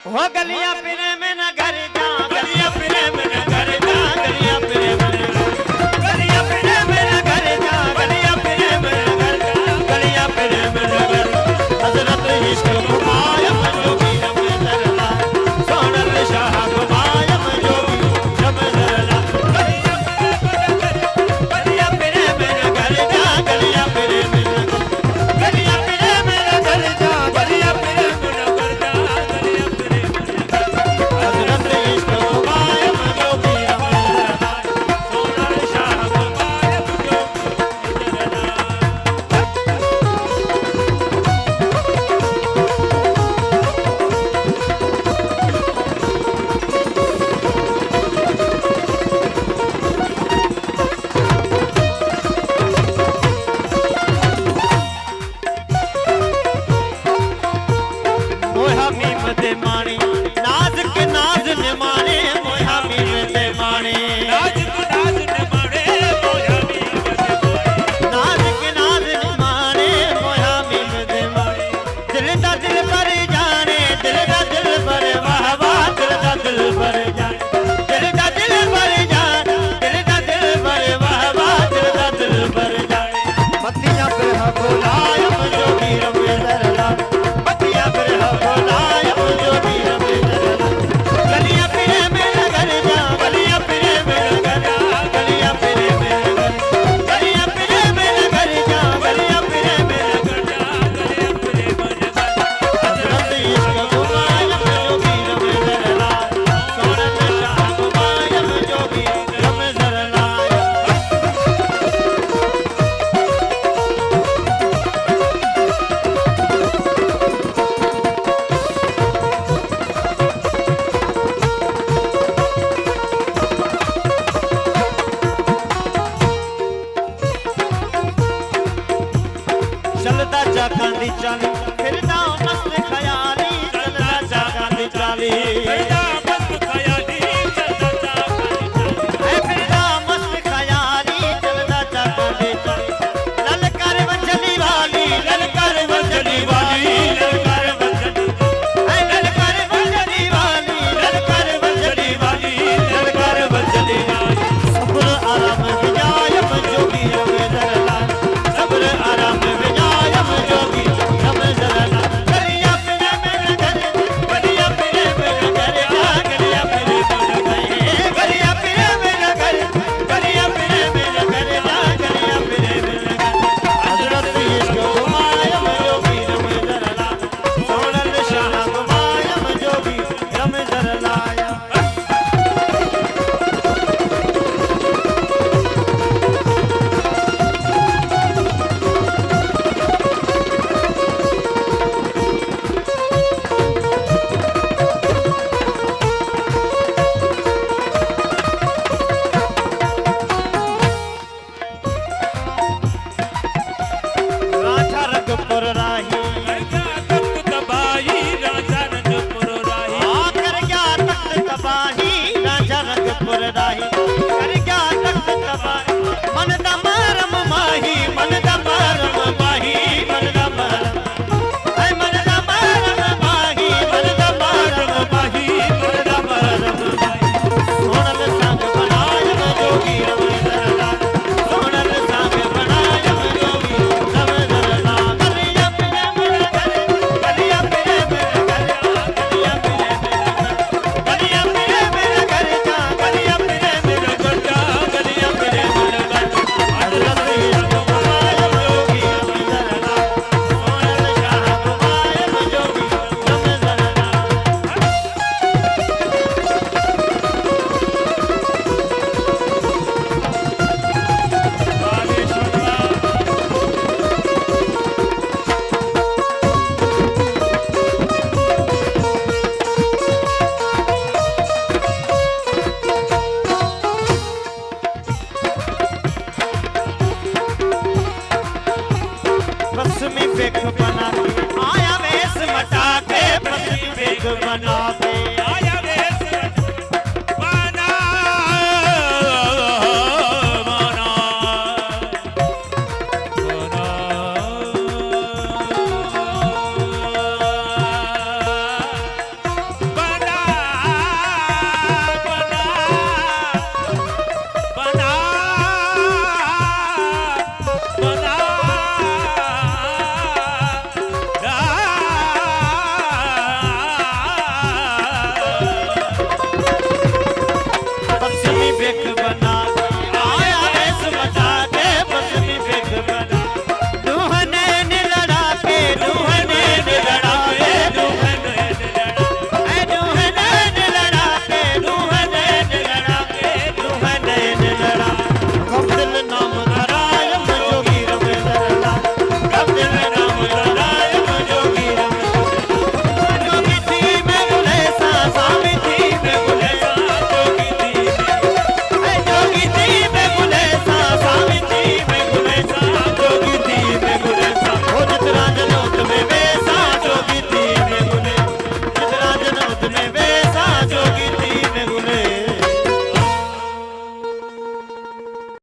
हो गलियां फिरे में न घर जा, गलियां फिरे में न घर जा, गलियां फिरे में न गलियां फिरे में न घर जा, गलियां फिरे में न घर जा, गलियां फिरे में न घर। हजरत इश्क मुबायम जोगी रब दरला, सोनल शाह मुबायम जोगी रब दरला। गलियां फिरे में न घर जा, गलियां फिरे में न गलियां फिरे में न घर जा, गलियां फिरे में न घर जा, गलियां फिरे में न हजरत इश्क मुबायम जोगी रब दरला, सोनल शाह मुबायम जोगी रब दरला। मोहा मीम दे माणी नाज के नाज ने माने, मोहा मीम दे माणे नाज के नाज ने माणे, मोहा मीम दे माणे। नाज के नाज ने माने, मोहा मीम दे माणे। दिल दा दिल पर जाने, दिल दा दिल पर वाह वाह, दिल दा दिल पर जाने, दिल दा दिल पर जाने, दिल दा दिल पर वाह वाह, दिल दा दिल पर जाने। मतिया पर बोलायम जोगी रब दरला, मतिया पर बोलायम जोगी रब दरला। गलियां फिरे में न घर जा, गलियां फिरे में न घर जा, गलियां फिरे में न घर, गलियां फिरे में न घर जा, गलियां फिरे में न घर जा, गलियां फिरे में न घर जा। हजरत इश्क मुबायम जोगी रब दरला, सोनल शाह मुबायम जोगी रब दरला। चलदा जागां दी चाली, फिरदा मस्त ख्याली, चलदा जागां दी चाली, फिरदा मस्त ख्याली, चलदा जागां दी चाली। ऐ फिरदा मस्त ख्याली, चलदा जागां दी चाली। ललकार वंजली वाली, ललकार वंजली वाली, ललकार वंजली, ऐ ललकार वंजली वाली, ललकार वंजली वाली, ललकार वंजली वाली। सब्र आराम विजायम जोगी रब दरला, सब्र आराम विजायम जोगी रब दरला। गलियां फिरे में न घर, गलियां फिरे में न घर जा, गलियां फिरे में न घर, गलियां फिरे में न घर, गलियां फिरे में न घर जा, गलियां फिरे में न घर। हजरत इश्क मुबायम जोगी रब दरला, सोनल शाह मुबायम जोगी रब दरला। राजा रंगपुर राही, राजा तख्त तबाही, राजा रंगपुर राही। कर गया तख्त तबाही, राजा रंगपुर राही, कर गया तख्त तबाही। मन दा मारम माही, मन दा मारम माही, मन दा मारम, ऐ मन दा मारम माही, मन दा मारम माही, मन दा मारम माही। सोनल संग बनायम जोगी रब दरला, सोनल संग बनायम जोगी रब दरला। गलियां फिरे में न घर, गलियां फिरे में न घर जा, गलियां फिरे में न घर, गलियां फिरे में न घर जा, गलियां फिरे में न घर जा, गलियां फिरे में न घर। हजरत इश्क मुबायम जोगी रब दरला, सोनल शाह मुबायम जोगी रब दरला। रस्मी बेग बना के आया वेश मटा के, रस्मी बेग बना के